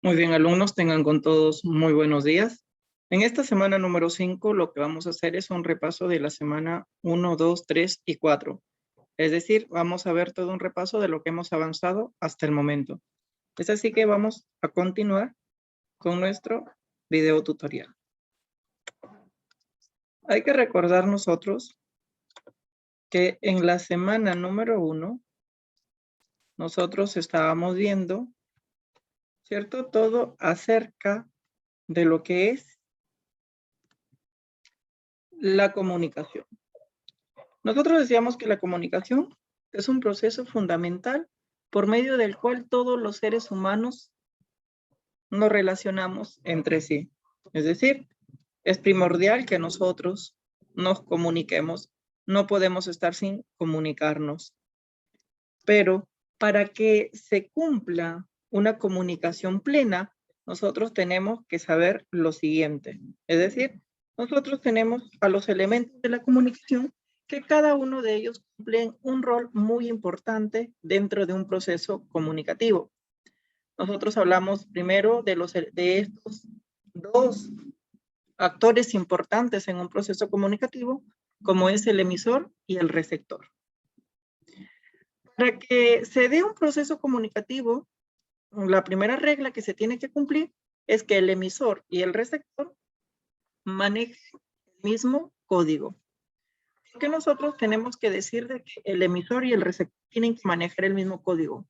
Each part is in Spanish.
Muy bien, alumnos, tengan con todos muy buenos días. En esta semana número 5, lo que vamos a hacer es un repaso de la semana 1, 2, 3 y 4. Es decir, vamos a ver todo un repaso de lo que hemos avanzado hasta el momento. Es así que vamos a continuar con nuestro video tutorial. Hay que recordar nosotros que en la semana número 1, nosotros estábamos viendo, ¿cierto? Todo acerca de lo que es la comunicación. Nosotros decíamos que la comunicación es un proceso fundamental por medio del cual todos los seres humanos nos relacionamos entre sí. Es decir, es primordial que nosotros nos comuniquemos. No podemos estar sin comunicarnos. Pero para que se cumpla una comunicación plena, nosotros tenemos que saber lo siguiente. Es decir, nosotros tenemos a los elementos de la comunicación que cada uno de ellos cumplen un rol muy importante dentro de un proceso comunicativo. Nosotros hablamos primero de estos dos actores importantes en un proceso comunicativo, como es el emisor y el receptor. Para que se dé un proceso comunicativo, la primera regla que se tiene que cumplir es que el emisor y el receptor manejen el mismo código. ¿Por qué nosotros tenemos que decir de que el emisor y el receptor tienen que manejar el mismo código?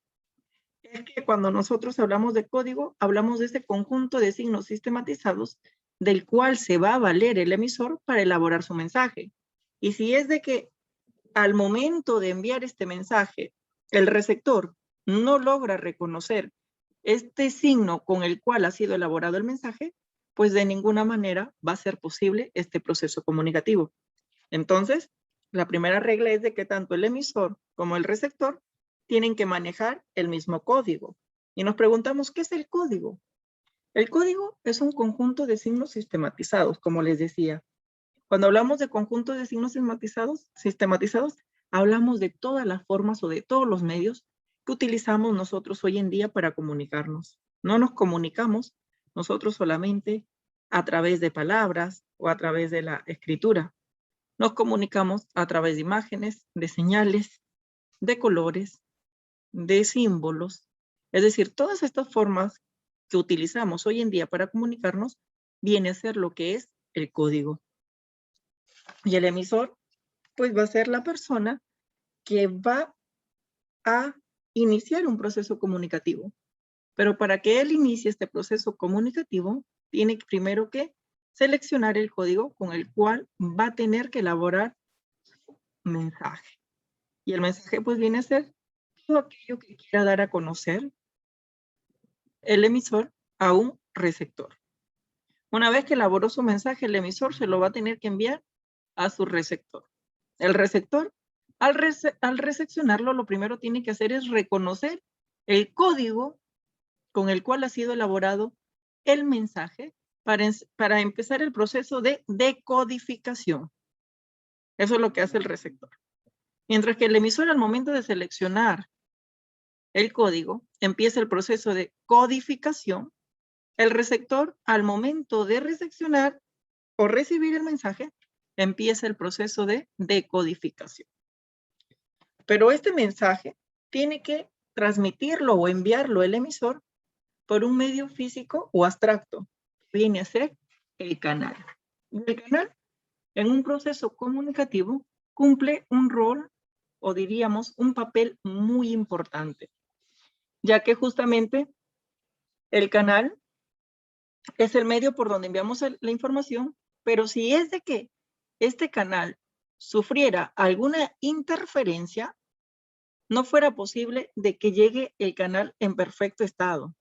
Es que cuando nosotros hablamos de código, hablamos de ese conjunto de signos sistematizados del cual se va a valer el emisor para elaborar su mensaje. Y si es de que al momento de enviar este mensaje, el receptor no logra reconocer este signo con el cual ha sido elaborado el mensaje, pues de ninguna manera va a ser posible este proceso comunicativo. Entonces, la primera regla es de que tanto el emisor como el receptor tienen que manejar el mismo código. Y nos preguntamos, ¿qué es el código? El código es un conjunto de signos sistematizados, como les decía. Cuando hablamos de conjunto de signos sistematizados, hablamos de todas las formas o de todos los medios que utilizamos nosotros hoy en día para comunicarnos. No nos comunicamos nosotros solamente a través de palabras o a través de la escritura. Nos comunicamos a través de imágenes, de señales, de colores, de símbolos. Es decir, todas estas formas que utilizamos hoy en día para comunicarnos viene a ser lo que es el código. Y el emisor, pues va a ser la persona que va a iniciar un proceso comunicativo. Pero para que él inicie este proceso comunicativo, tiene primero que seleccionar el código con el cual va a tener que elaborar mensaje. Y el mensaje pues viene a ser todo aquello que quiera dar a conocer el emisor a un receptor. Una vez que elaboró su mensaje, el emisor se lo va a tener que enviar a su receptor. El receptor, al recepcionarlo, lo primero tiene que hacer es reconocer el código con el cual ha sido elaborado el mensaje para empezar el proceso de decodificación. Eso es lo que hace el receptor. Mientras que el emisor, al momento de seleccionar el código, empieza el proceso de codificación. El receptor, al momento de recepcionar o recibir el mensaje, empieza el proceso de decodificación. Pero este mensaje tiene que transmitirlo o enviarlo el emisor por un medio físico o abstracto, que viene a ser el canal. El canal, en un proceso comunicativo, cumple un rol, o diríamos, un papel muy importante, ya que justamente el canal es el medio por donde enviamos la información, pero si es de que este canal sufriera alguna interferencia, no fuera posible de que llegue el canal en perfecto estado.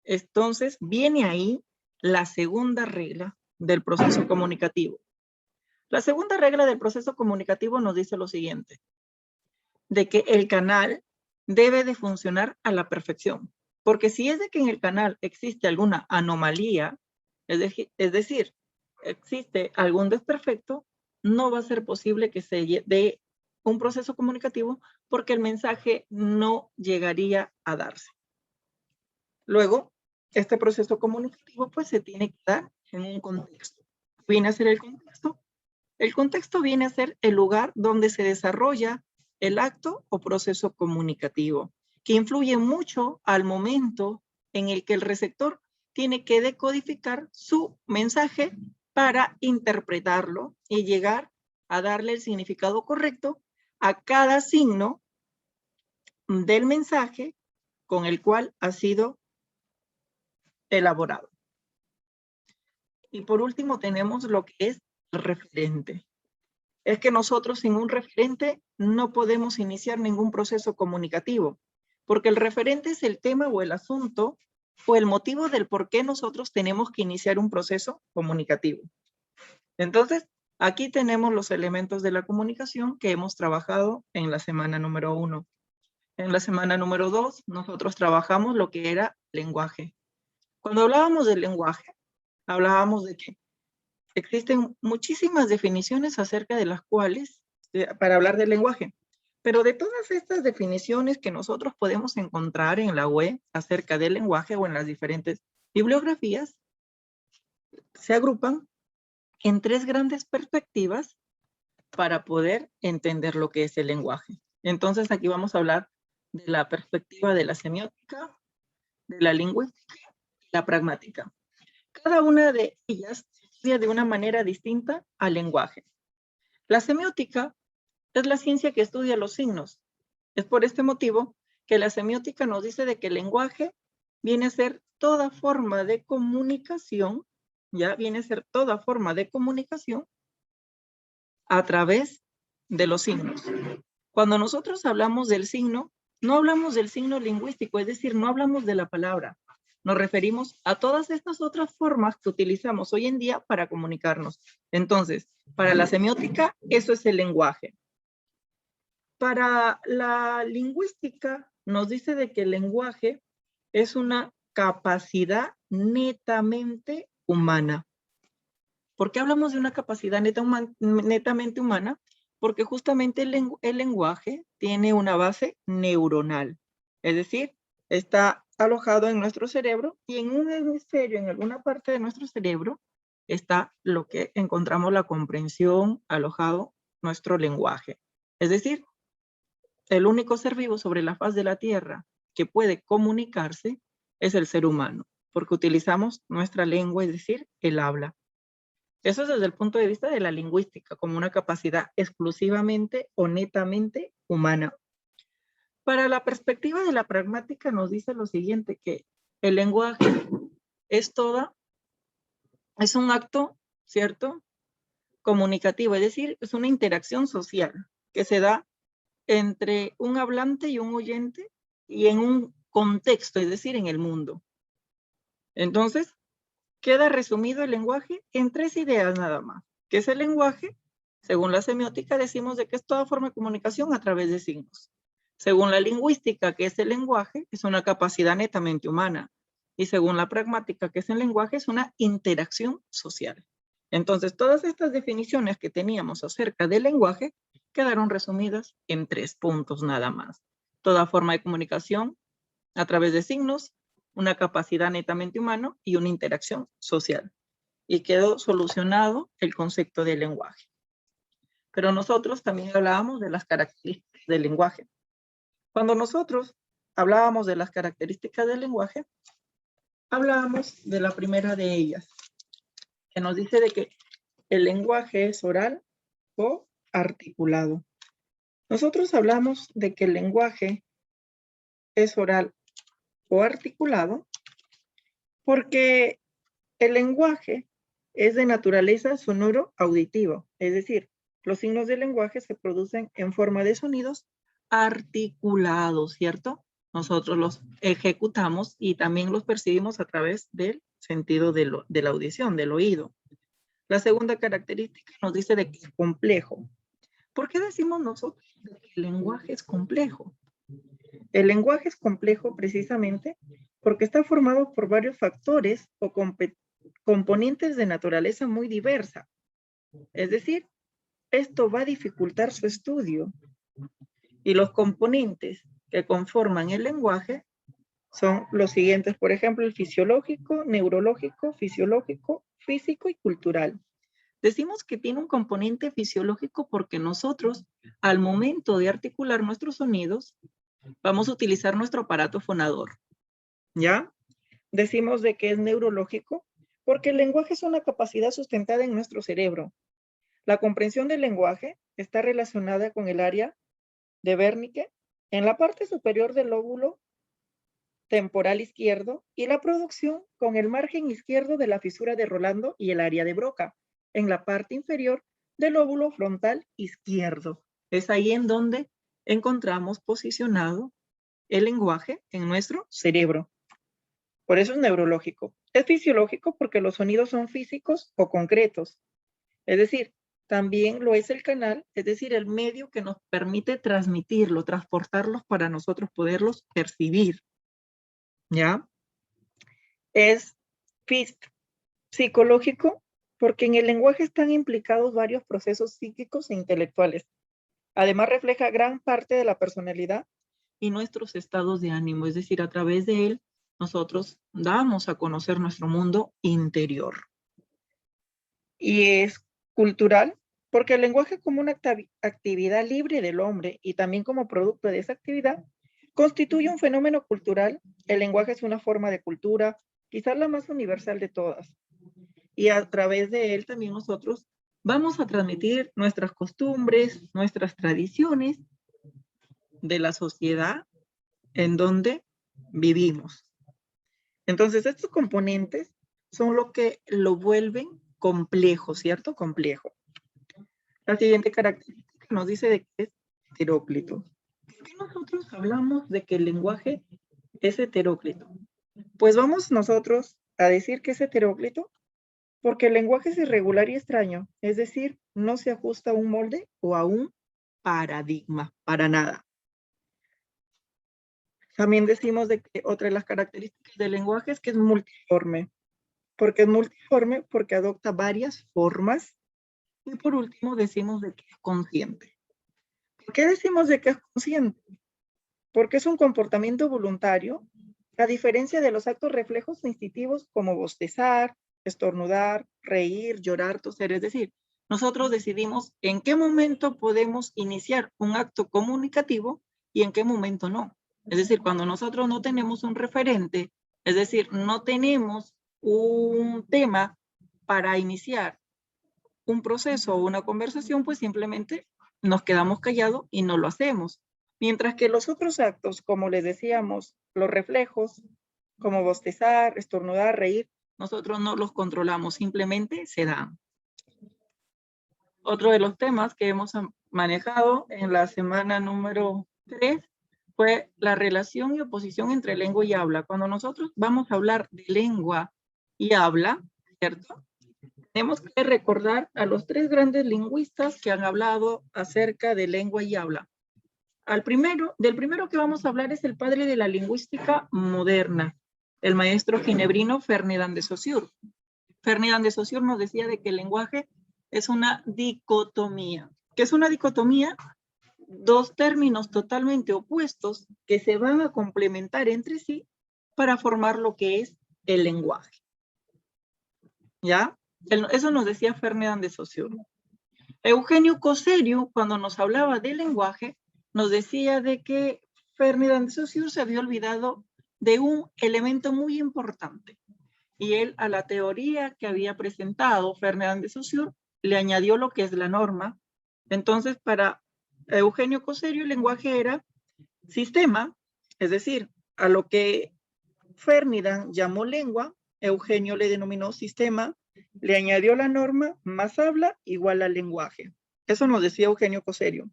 Entonces, viene ahí la segunda regla del proceso comunicativo. La segunda regla del proceso comunicativo nos dice lo siguiente, de que el canal debe de funcionar a la perfección. Porque si es de que en el canal existe alguna anomalía, es decir, existe algún desperfecto, no va a ser posible que se dé un proceso comunicativo porque el mensaje no llegaría a darse. Luego, este proceso comunicativo pues se tiene que dar en un contexto. ¿Viene a ser el contexto? El contexto viene a ser el lugar donde se desarrolla el acto o proceso comunicativo, que influye mucho al momento en el que el receptor tiene que decodificar su mensaje para interpretarlo y llegar a darle el significado correcto a cada signo del mensaje con el cual ha sido elaborado. Y por último tenemos lo que es el referente. Es que nosotros sin un referente no podemos iniciar ningún proceso comunicativo, porque el referente es el tema o el asunto o el motivo del por qué nosotros tenemos que iniciar un proceso comunicativo. Entonces, aquí tenemos los elementos de la comunicación que hemos trabajado en la semana número 1. En la semana número 2, nosotros trabajamos lo que era lenguaje. Cuando hablábamos del lenguaje, hablábamos de que existen muchísimas definiciones acerca de las cuales, para hablar del lenguaje, pero de todas estas definiciones que nosotros podemos encontrar en la web acerca del lenguaje o en las diferentes bibliografías, se agrupan en 3 grandes perspectivas para poder entender lo que es el lenguaje. Entonces aquí vamos a hablar de la perspectiva de la semiótica, de la lingüística y la pragmática. Cada una de ellas se estudia de una manera distinta al lenguaje. La semiótica es la ciencia que estudia los signos. Es por este motivo que la semiótica nos dice de que el lenguaje viene a ser toda forma de comunicación, ya viene a ser toda forma de comunicación a través de los signos. Cuando nosotros hablamos del signo, no hablamos del signo lingüístico, es decir, no hablamos de la palabra. Nos referimos a todas estas otras formas que utilizamos hoy en día para comunicarnos. Entonces, para la semiótica, eso es el lenguaje. Para la lingüística, nos dice de que el lenguaje es una capacidad netamente humana. ¿Por qué hablamos de una capacidad netamente humana? Porque justamente el lenguaje tiene una base neuronal. Es decir, está alojado en nuestro cerebro y en un hemisferio, en alguna parte de nuestro cerebro, está lo que encontramos la comprensión, alojado nuestro lenguaje. Es decir, el único ser vivo sobre la faz de la Tierra que puede comunicarse es el ser humano, porque utilizamos nuestra lengua, es decir, el habla. Eso es desde el punto de vista de la lingüística, como una capacidad exclusivamente o netamente humana. Para la perspectiva de la pragmática nos dice lo siguiente, que el lenguaje es un acto, ¿cierto? Comunicativo, es decir, es una interacción social que se da entre un hablante y un oyente y en un contexto, es decir, en el mundo. Entonces, queda resumido el lenguaje en 3 ideas nada más. ¿Qué es el lenguaje? Según la semiótica decimos de que es toda forma de comunicación a través de signos. Según la lingüística, ¿qué es el lenguaje? Es una capacidad netamente humana. Y según la pragmática, ¿qué es el lenguaje? Es una interacción social. Entonces, todas estas definiciones que teníamos acerca del lenguaje quedaron resumidas en 3 puntos nada más. Toda forma de comunicación a través de signos, una capacidad netamente humana y una interacción social. Y quedó solucionado el concepto del lenguaje. Pero nosotros también hablábamos de las características del lenguaje. Cuando nosotros hablábamos de las características del lenguaje, hablábamos de la primera de ellas, que nos dice de que el lenguaje es oral o articulado. Nosotros hablamos de que el lenguaje es oral o articulado porque el lenguaje es de naturaleza sonoro-auditivo, es decir, los signos del lenguaje se producen en forma de sonidos articulados, ¿cierto? Nosotros los ejecutamos y también los percibimos a través del sentido de la audición, del oído. La segunda característica nos dice de que es complejo. ¿Por qué decimos nosotros que el lenguaje es complejo? El lenguaje es complejo precisamente porque está formado por varios factores o componentes de naturaleza muy diversa. Es decir, esto va a dificultar su estudio y los componentes que conforman el lenguaje son los siguientes, por ejemplo, el fisiológico, neurológico, fisiológico, físico y cultural. Decimos que tiene un componente fisiológico porque nosotros, al momento de articular nuestros sonidos, vamos a utilizar nuestro aparato fonador, ¿ya? Decimos de que es neurológico porque el lenguaje es una capacidad sustentada en nuestro cerebro. La comprensión del lenguaje está relacionada con el área de Wernicke en la parte superior del lóbulo temporal izquierdo y la producción con el margen izquierdo de la fisura de Rolando y el área de Broca en la parte inferior del lóbulo frontal izquierdo. Es ahí en donde encontramos posicionado el lenguaje en nuestro cerebro. Por eso es neurológico. Es fisiológico porque los sonidos son físicos o concretos. Es decir, también lo es el canal, es decir, el medio que nos permite transmitirlo, transportarlos para nosotros poderlos percibir. ¿Ya? Es psicológico porque en el lenguaje están implicados varios procesos psíquicos e intelectuales. Además, refleja gran parte de la personalidad y nuestros estados de ánimo, es decir, a través de él nosotros damos a conocer nuestro mundo interior. Y es cultural porque el lenguaje como una actividad libre del hombre y también como producto de esa actividad constituye un fenómeno cultural. El lenguaje es una forma de cultura, quizás la más universal de todas. Y a través de él también nosotros vamos a transmitir nuestras costumbres, nuestras tradiciones de la sociedad en donde vivimos. Entonces, estos componentes son lo que lo vuelven complejo, ¿cierto? Complejo. La siguiente característica nos dice de que es heteróclito. ¿Por qué nosotros hablamos de que el lenguaje es heteróclito? Pues vamos nosotros a decir que es heteróclito porque el lenguaje es irregular y extraño, es decir, no se ajusta a un molde o a un paradigma, para nada. También decimos de que otra de las características del lenguaje es que es multiforme. ¿Por qué es multiforme? Porque adopta varias formas. Y por último decimos de que es consciente. ¿Por qué decimos de que es consciente? Porque es un comportamiento voluntario, a diferencia de los actos reflejos instintivos como bostezar, estornudar, reír, llorar, toser. Es decir, nosotros decidimos en qué momento podemos iniciar un acto comunicativo y en qué momento no. Es decir, cuando nosotros no tenemos un referente, es decir, no tenemos un tema para iniciar un proceso o una conversación, pues simplemente nos quedamos callados y no lo hacemos. Mientras que los otros actos, como les decíamos, los reflejos, como bostezar, estornudar, reír, nosotros no los controlamos, simplemente se dan. Otro de los temas que hemos manejado en la semana número 3 fue la relación y oposición entre lengua y habla. Cuando nosotros vamos a hablar de lengua y habla, ¿cierto? Tenemos que recordar a los 3 grandes lingüistas que han hablado acerca de lengua y habla. Del primero que vamos a hablar es el padre de la lingüística moderna, el maestro ginebrino Ferdinand de Saussure. Ferdinand de Saussure nos decía de que el lenguaje es una dicotomía. ¿Qué es una dicotomía? 2 términos totalmente opuestos que se van a complementar entre sí para formar lo que es el lenguaje. ¿Ya? Eso nos decía Ferdinand de Saussure. Eugenio Coserio, cuando nos hablaba del lenguaje, nos decía de que Ferdinand de Saussure se había olvidado de un elemento muy importante. Y él, a la teoría que había presentado Ferdinand de Saussure, le añadió lo que es la norma. Entonces, para Eugenio Coserio, el lenguaje era sistema, es decir, a lo que Ferdinand llamó lengua, Eugenio le denominó sistema, le añadió la norma, más habla, igual al lenguaje. Eso nos decía Eugenio Coserio.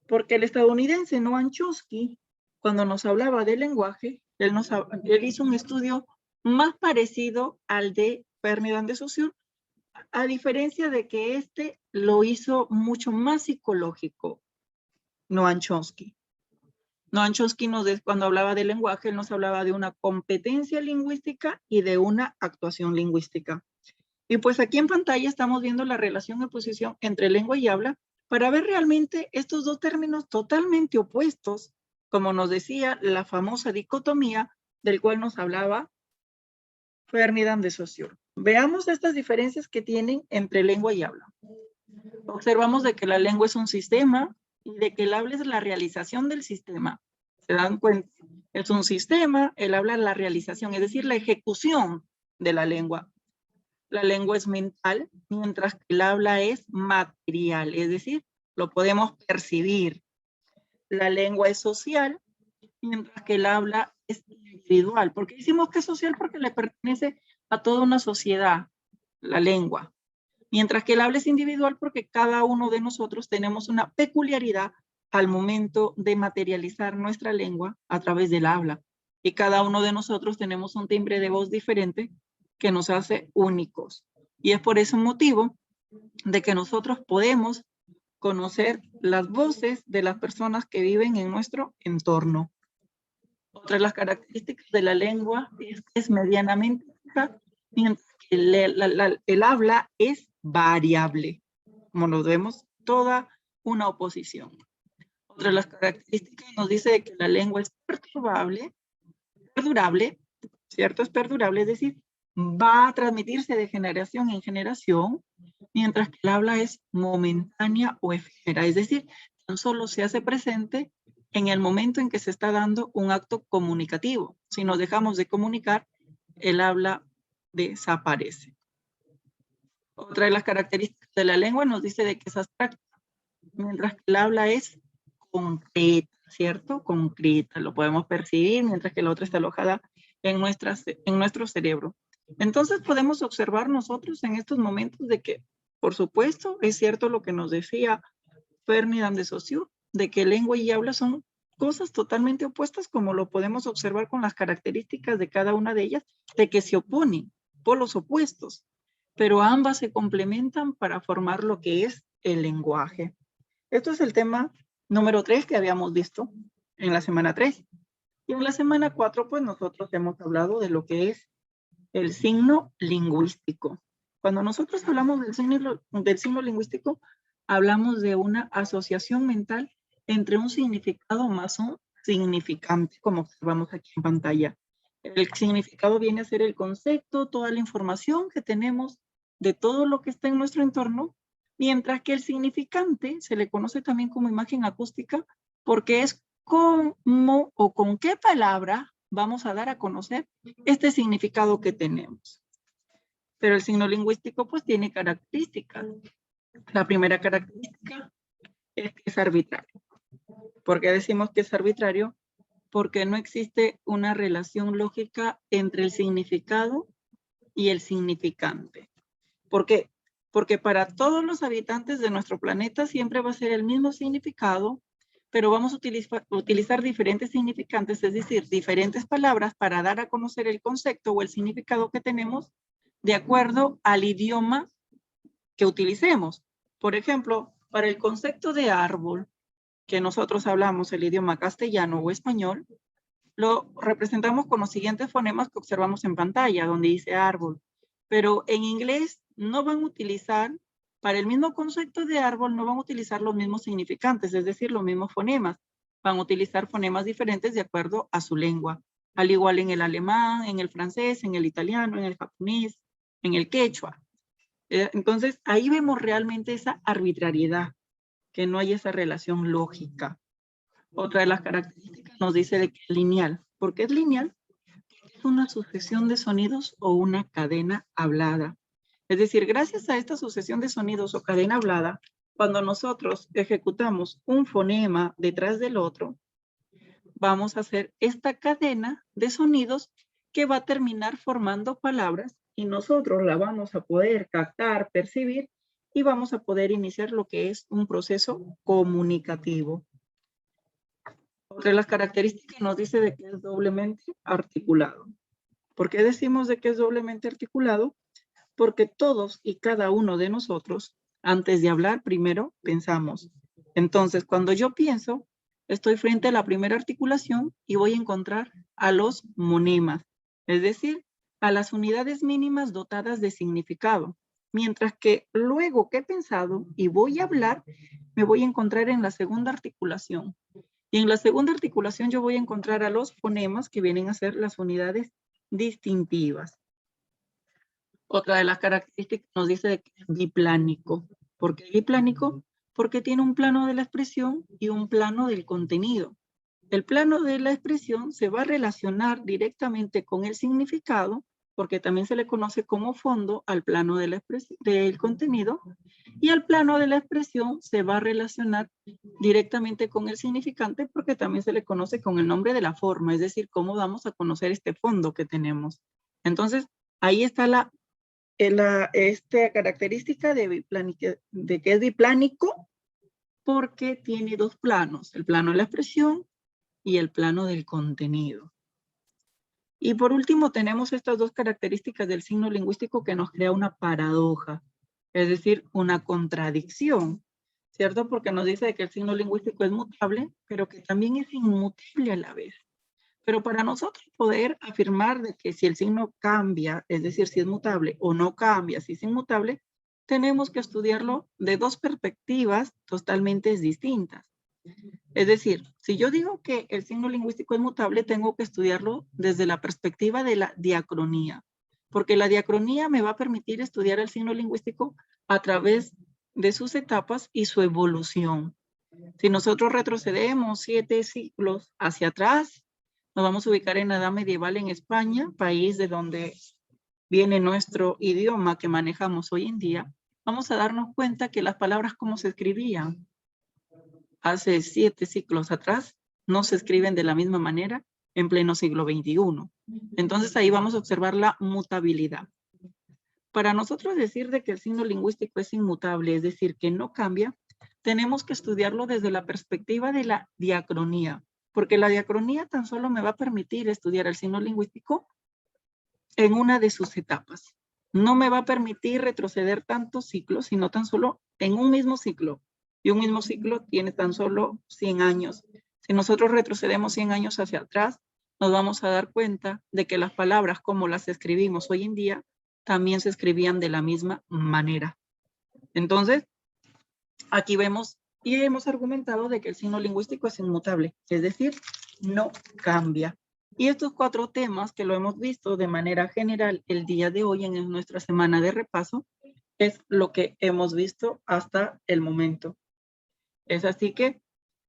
Porque el estadounidense Noam Chomsky, cuando nos hablaba del lenguaje, él hizo un estudio más parecido al de Ferdinand de Saussure, a diferencia de que este lo hizo mucho más psicológico, Noam Chomsky. Noam Chomsky cuando hablaba de lenguaje, él nos hablaba de una competencia lingüística y de una actuación lingüística. Y pues aquí en pantalla estamos viendo la relación de oposición entre lengua y habla para ver realmente estos 2 términos totalmente opuestos, como nos decía la famosa dicotomía, del cual nos hablaba Ferdinand de Saussure. Veamos estas diferencias que tienen entre lengua y habla. Observamos de que la lengua es un sistema y de que el habla es la realización del sistema. ¿Se dan cuenta? Es un sistema, el habla es la realización, es decir, la ejecución de la lengua. La lengua es mental, mientras que el habla es material, es decir, lo podemos percibir. La lengua es social, mientras que el habla es individual. ¿Por qué decimos que es social? Porque le pertenece a toda una sociedad, la lengua. Mientras que el habla es individual porque cada uno de nosotros tenemos una peculiaridad al momento de materializar nuestra lengua a través del habla. Y cada uno de nosotros tenemos un timbre de voz diferente que nos hace únicos. Y es por ese motivo de que nosotros podemos conocer las voces de las personas que viven en nuestro entorno. Otra de las características de la lengua es que es medianamente fija, mientras que el habla es variable. Como lo vemos, toda una oposición. Otra de las características nos dice que la lengua es perdurable, ¿cierto? Es perdurable, es decir, va a transmitirse de generación en generación, mientras que el habla es momentánea o efímera, es decir, tan solo se hace presente en el momento en que se está dando un acto comunicativo. Si nos dejamos de comunicar, el habla desaparece. Otra de las características de la lengua nos dice de que es abstracta, mientras que el habla es concreta, ¿cierto? Concreta, lo podemos percibir, mientras que la otra está alojada en nuestro cerebro. Entonces podemos observar nosotros en estos momentos de que, por supuesto, es cierto lo que nos decía Ferdinand de Saussure, de que lengua y habla son cosas totalmente opuestas, como lo podemos observar con las características de cada una de ellas, de que se oponen, polos opuestos, pero ambas se complementan para formar lo que es el lenguaje. Esto es el tema número 3 que habíamos visto en la semana 3. Y en la semana 4, pues nosotros hemos hablado de lo que es el signo lingüístico. Cuando nosotros hablamos del signo lingüístico, hablamos de una asociación mental entre un significado más un significante, como observamos aquí en pantalla. El significado viene a ser el concepto, toda la información que tenemos de todo lo que está en nuestro entorno, mientras que el significante se le conoce también como imagen acústica porque es cómo o con qué palabra vamos a dar a conocer este significado que tenemos. Pero el signo lingüístico pues tiene características. La primera característica es que es arbitrario. ¿Por qué decimos que es arbitrario? Porque no existe una relación lógica entre el significado y el significante. ¿Por qué? Porque para todos los habitantes de nuestro planeta siempre va a ser el mismo significado, pero vamos a utilizar diferentes significantes, es decir, diferentes palabras para dar a conocer el concepto o el significado que tenemos de acuerdo al idioma que utilicemos. Por ejemplo, para el concepto de árbol, que nosotros hablamos el idioma castellano o español, lo representamos con los siguientes fonemas que observamos en pantalla, donde dice árbol. Pero en inglés no van a utilizar, para el mismo concepto de árbol, no van a utilizar los mismos significantes, es decir, los mismos fonemas. Van a utilizar fonemas diferentes de acuerdo a su lengua. Al igual en el alemán, en el francés, en el italiano, en el japonés, en el quechua. Entonces, ahí vemos realmente esa arbitrariedad, que no hay esa relación lógica. Otra de las características nos dice de que es lineal. ¿Por qué es lineal? Es una sucesión de sonidos o una cadena hablada. Es decir, gracias a esta sucesión de sonidos o cadena hablada, cuando nosotros ejecutamos un fonema detrás del otro, vamos a hacer esta cadena de sonidos que va a terminar formando palabras y nosotros la vamos a poder captar, percibir y vamos a poder iniciar lo que es un proceso comunicativo. Otra de las características nos dice de que es doblemente articulado. ¿Por qué decimos de que es doblemente articulado? Porque todos y cada uno de nosotros, antes de hablar, primero pensamos. Entonces, cuando yo pienso, estoy frente a la primera articulación y voy a encontrar a los monemas, es decir, a las unidades mínimas dotadas de significado. Mientras que luego que he pensado y voy a hablar, me voy a encontrar en la segunda articulación, Y en la segunda articulación yo voy a encontrar a los fonemas que vienen a ser las unidades distintivas. Otra de las características nos dice que es biplánico. ¿Por qué biplánico? Porque tiene un plano de la expresión y un plano del contenido. El plano de la expresión se va a relacionar directamente con el significado, porque también se le conoce como fondo al plano de la del contenido, y el plano de la expresión se va a relacionar directamente con el significante, porque también se le conoce con el nombre de la forma, es decir, cómo vamos a conocer este fondo que tenemos. Entonces, ahí está esta característica de que es biplánico, porque tiene dos planos, el plano de la expresión y el plano del contenido. Y por último tenemos estas dos características del signo lingüístico que nos crea una paradoja, es decir, una contradicción, ¿cierto? Porque nos dice que el signo lingüístico es mutable, pero que también es inmutable a la vez. Pero para nosotros poder afirmar de que si el signo cambia, es decir, si es mutable o no cambia, si es inmutable, tenemos que estudiarlo de dos perspectivas totalmente distintas. Es decir, si yo digo que el signo lingüístico es mutable, tengo que estudiarlo desde la perspectiva de la diacronía, porque la diacronía me va a permitir estudiar el signo lingüístico a través de sus etapas y su evolución. Si nosotros retrocedemos 7 siglos hacia atrás, nos vamos a ubicar en la Edad Medieval en España, país de donde viene nuestro idioma que manejamos hoy en día. Vamos a darnos cuenta que las palabras cómo se escribían hace 7 siglos atrás no se escriben de la misma manera en pleno siglo XXI. Entonces ahí vamos a observar la mutabilidad. Para nosotros decir de que el signo lingüístico es inmutable, es decir, que no cambia, tenemos que estudiarlo desde la perspectiva de la diacronía, porque la diacronía tan solo me va a permitir estudiar el signo lingüístico en una de sus etapas. No me va a permitir retroceder tantos ciclos, sino tan solo en un mismo ciclo. Y un mismo ciclo tiene tan solo 100 años. Si nosotros retrocedemos 100 años hacia atrás, nos vamos a dar cuenta de que las palabras como las escribimos hoy en día también se escribían de la misma manera. Entonces, aquí vemos y hemos argumentado de que el signo lingüístico es inmutable, es decir, no cambia. Y estos 4 temas que lo hemos visto de manera general el día de hoy en nuestra semana de repaso, es lo que hemos visto hasta el momento. Es así que,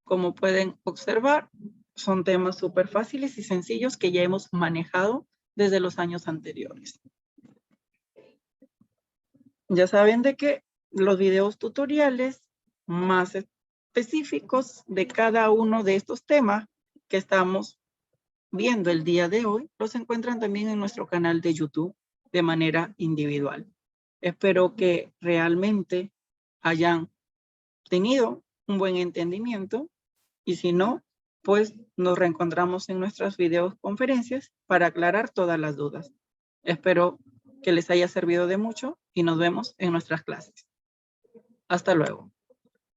como pueden observar, son temas súper fáciles y sencillos que ya hemos manejado desde los años anteriores. Ya saben de que los videos tutoriales más específicos de cada uno de estos temas que estamos viendo el día de hoy, los encuentran también en nuestro canal de YouTube de manera individual. Espero que realmente hayan tenido un buen entendimiento y si no, pues nos reencontramos en nuestras videoconferencias para aclarar todas las dudas. Espero que les haya servido de mucho y nos vemos en nuestras clases. Hasta luego.